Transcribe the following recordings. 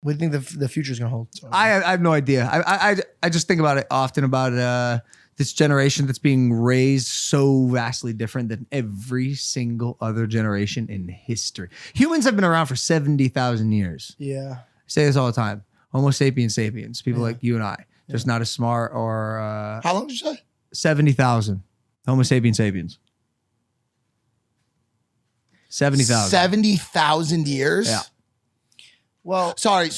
What do you think the future is going to hold? I have no idea. I just think about it often about this generation that's being raised so vastly different than every single other generation in history. Humans have been around for 70,000 years. Yeah. I say this all the time. Homo sapiens sapiens. People like you and I. Just not as smart or... How long did you say? 70,000. Homo sapiens sapiens. 70,000. 70,000 years? Yeah. Well, Sorry.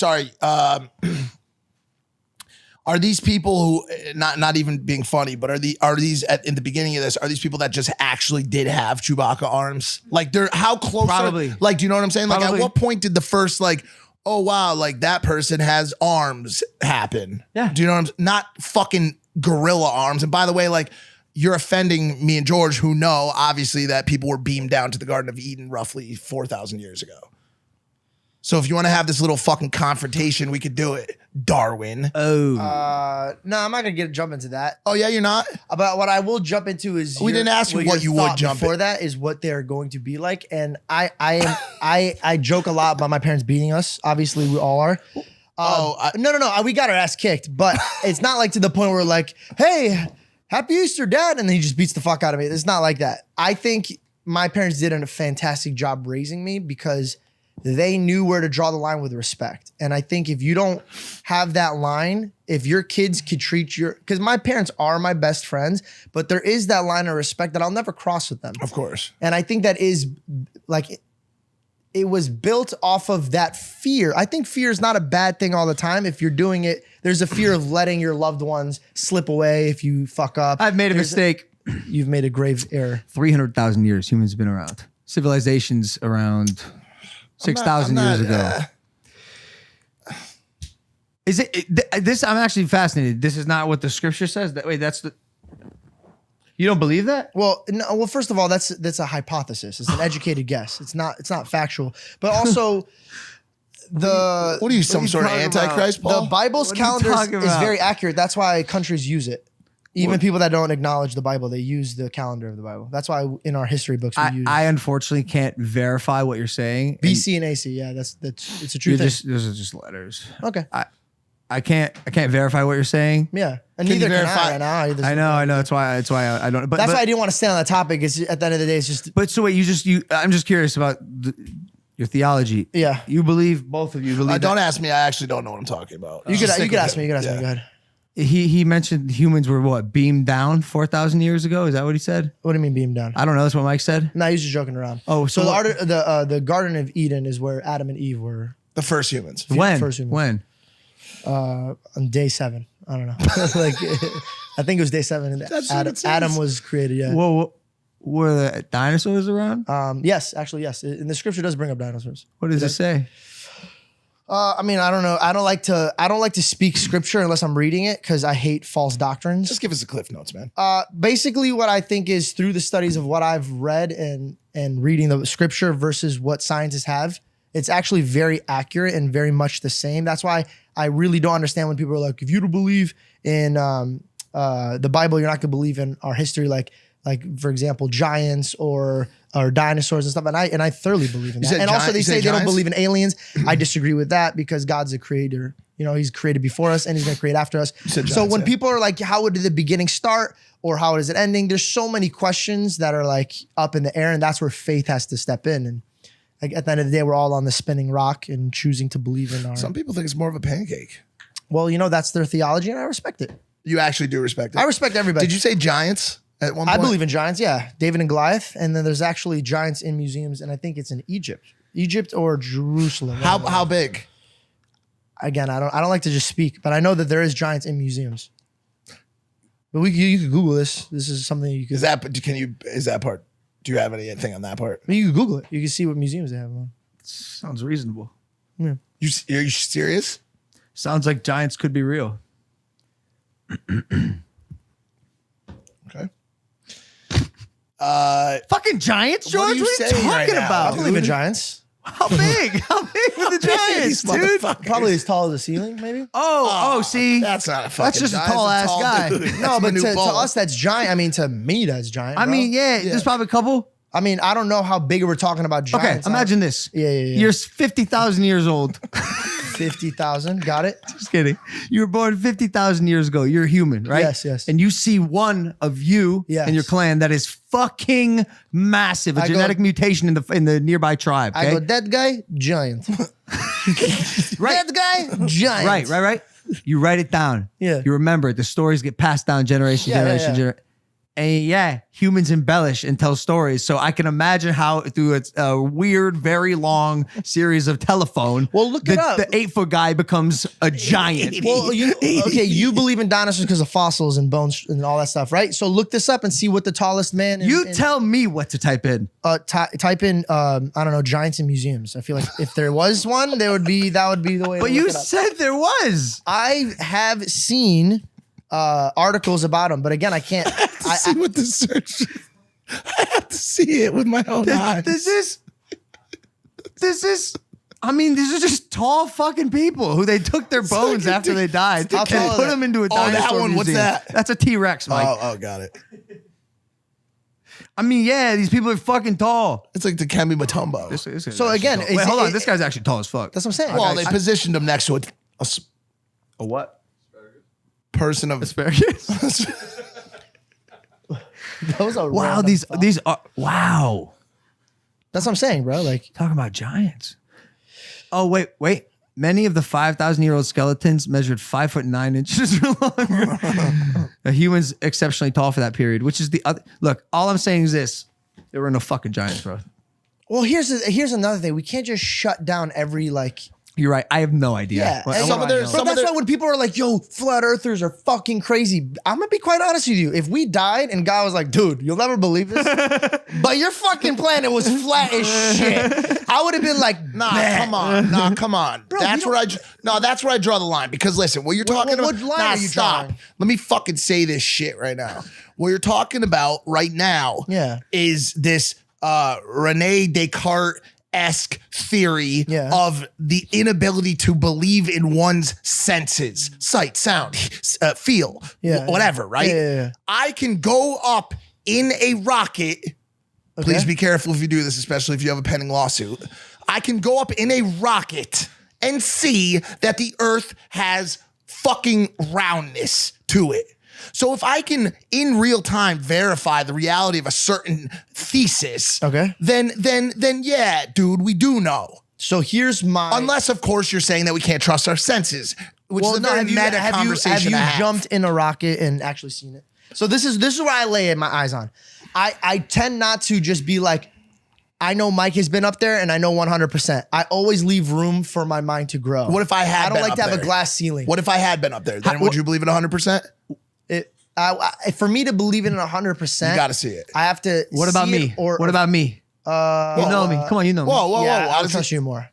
Are these people who not even being funny, but are these in the beginning of this? Are these people that just actually did have Chewbacca arms? Like they're how close? Probably. Like, do you know what I'm saying? Like, Probably. at what point did the first oh wow, like that person has arms happen? Yeah. Do you know what I'm? Not fucking gorilla arms. And by the way, like you're offending me and George, who know obviously that people were beamed down to the Garden of Eden roughly 4,000 years ago. So if you want to have this little fucking confrontation, we could do it. Darwin. Oh. no, I'm not going to jump into that. Oh yeah, you're not? But what I will jump into is We didn't ask you what you would jump before in. that is what they're going to be like. And I joke a lot about my parents beating us. Obviously, we all are. No. We got our ass kicked, but it's not like to the point where we're like, hey, happy Easter, Dad. And then he just beats the fuck out of me. It's not like that. I think my parents did a fantastic job raising me because they knew where to draw the line with respect. And I think if you don't have that line, if your kids could treat because my parents are my best friends, but there is that line of respect that I'll never cross with them. Of course. And I think that is like, it was built off of that fear. I think fear is not a bad thing all the time. If you're doing it, there's a fear of letting your loved ones slip away if you fuck up. I've made a mistake. You've made a grave error. 300,000 years humans have been around. Civilization's around 6,000 years ago. Is this? I'm actually fascinated. This is not what the scripture says. You don't believe that? Well, no, well, first of all, that's a hypothesis. It's an educated guess. It's not factual. But also, What are you, some sort of antichrist, Paul? the Bible's What are you calendar talking is about? very accurate. That's why countries use it. Even people that don't acknowledge the Bible, they use the calendar of the Bible. That's why in our history books we use I unfortunately can't verify what you're saying. BC and AC. Yeah, it's a true thing. Those are just letters. Okay. I can't verify what you're saying. Yeah, and Can you neither can verify- I right now. Either. I know. That's why I don't. But That's why I didn't want to stay on that topic. Is at the end of the day, it's just But so wait, I'm just curious about your theology. Yeah. You believe, both of you believe. Don't ask me. I actually don't know what I'm talking about. you could Just stick ask with me. You it. could ask me. Go ahead. He mentioned humans were what, beamed down 4,000 years ago. Is that what he said? What do you mean beam down? I don't know. That's what Mike said. No, he's just joking around. Oh, so so the Garden of Eden is where Adam and Eve were The first humans. When? first humans. When? On day 7. I don't know. Like I think it was day 7. And That's what it says. Adam was created. Yeah. Well, were the dinosaurs around? Yes, actually, yes. And the scripture does bring up dinosaurs. What does it say? I mean, I don't know. I don't like to speak scripture unless I'm reading it because I hate false doctrines. Just give us the cliff notes, man. Basically, what I think is through the studies of what I've read and reading the scripture versus what scientists have, it's actually very accurate and very much the same. That's why I really don't understand when people are like, if you don't believe in the Bible, you're not going to believe in our history, like for example, giants or dinosaurs and stuff. And I thoroughly believe in that. And also they say they don't believe in aliens. I disagree with that because God's a creator. You know, he's created before us and he's going to create after us. So when people are like, how did the beginning start or how is it ending? There's so many questions that are like up in the air, and that's where faith has to step in. And like at the end of the day, we're all on the spinning rock and choosing to believe in our. Some people think it's more of a pancake. Well, you know, that's their theology and I respect it. You actually do respect it. I respect everybody. Did you say giants at one point? I believe in giants, yeah. David and Goliath. And then there's actually giants in museums, and I think it's in Egypt or Jerusalem. How big? Again, I don't like to just speak, but I know that there is giants in museums. But you could Google this. This is something you could. Is that part? Do you have anything on that part? You can Google it. You can see what museums they have on. Sounds reasonable. Yeah. Are you serious? Sounds like giants could be real. Okay. Fucking giants, George? What are you What are you saying right talking now, I about? believe in giants. How big? How big are the giants, These dude? motherfuckers. Probably as tall as the ceiling, maybe. Oh, see, That's not a fucking That's just a giant. tall That's ass guy. dude. No, That's but Manu to Ball. us that's giant. I mean, to me that's giant. I bro. mean, yeah, there's probably a couple. I mean, I don't know how big we're talking about Okay, giants. imagine this. Yeah. You're 50,000 years old. 50,000. Got it. Just kidding. You were born 50,000 years ago. You're a human, right? Yes, yes. And you see one of you Yes. and your clan that is fucking massive, a I go- genetic mutation in the nearby tribe. I Okay? go, that guy, giant. Right. That guy, giant. Right. You write it down. Yeah. You remember it. The stories get passed down generation, Yeah, generation. And yeah, humans embellish and tell stories. So I can imagine how through a weird, very long series of telephone, Well, look it up. the 8-foot guy becomes a giant. Well, you believe in dinosaurs because of fossils and bones and all that stuff, right? So look this up and see what the tallest man. Tell me what to type in. Type in I don't know, giants in museums. I feel like if there was one, that would be the way. But to you look it up. said there was. I have seen articles about them, but again, I can't. See what the search. I have to see it with my own eyes. This is. I mean, these are just tall fucking people who they took their bones like a after they died How and tall are put they? them into a Oh, dinosaur that one, museum. what's that? That's a T-Rex, Mike. Oh, got it. I mean, yeah, these people are fucking tall. It's like the Kemi Mutombo. This guy's So actually again, tall. is Wait, hold it- on. This guy's actually tall as fuck. That's what I'm saying. Well, they positioned him next to a what? person of Asparagus. Those are Wow, random these thoughts. are wow. That's what I'm saying, bro. Like, Talking about giants. Oh wait. Many of the 5,000-year-old skeletons measured 5'9" or longer. A human's exceptionally tall for that period, which is the other. Look, all I'm saying is this: there were no fucking giants, bro. well, here's another thing. We can't just shut down every like. You're right. I have no idea. Yeah, What- and what do I know? Bro, that's why when people are like, "Yo, flat earthers are fucking crazy," I'm gonna be quite honest with you. If we died and God was like, "Dude, you'll never believe this," but your fucking planet was flat as shit, I would have been like, Nah, come on. Come on. Bro, that's we where that's where I draw the line. Because listen, what you're talking what about. line are you stop. drawing? Let me fucking say this shit right now. What you're talking about right now Yeah. is this Rene Descartes-esque theory Yeah. of the inability to believe in one's senses, sight, sound, feel, Yeah. whatever, right? Yeah. I can go up in a rocket. Please Okay. be careful if you do this, especially if you have a pending lawsuit. I can go up in a rocket and see that the earth has fucking roundness to it. So if I can in real time verify the reality of a certain thesis, Okay. then yeah, dude, we do know. So here's my. Unless, of course, you're saying that we can't trust our senses, which is a very meta conversation. Have you to have. jumped in a rocket and actually seen it? So this is where I lay my eyes on. I tend not to just be like, I know Mike has been up there and I know 100%. I always leave room for my mind to grow. What if I had I don't been like up to have there? a glass ceiling. What if I had been up there? Then would you believe it 100%? For me to believe it in 100%, You got to see it. I have to. What about see me? it or What about me? You know me. Come on, you know me. Whoa. Yeah, How I'll does trust it- you more.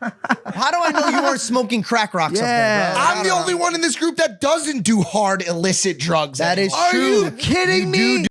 How do I know you weren't smoking crack rocks Yeah. up there, bro? I'm the only one in this group that doesn't do hard illicit drugs. That is anymore. true. Are you kidding me?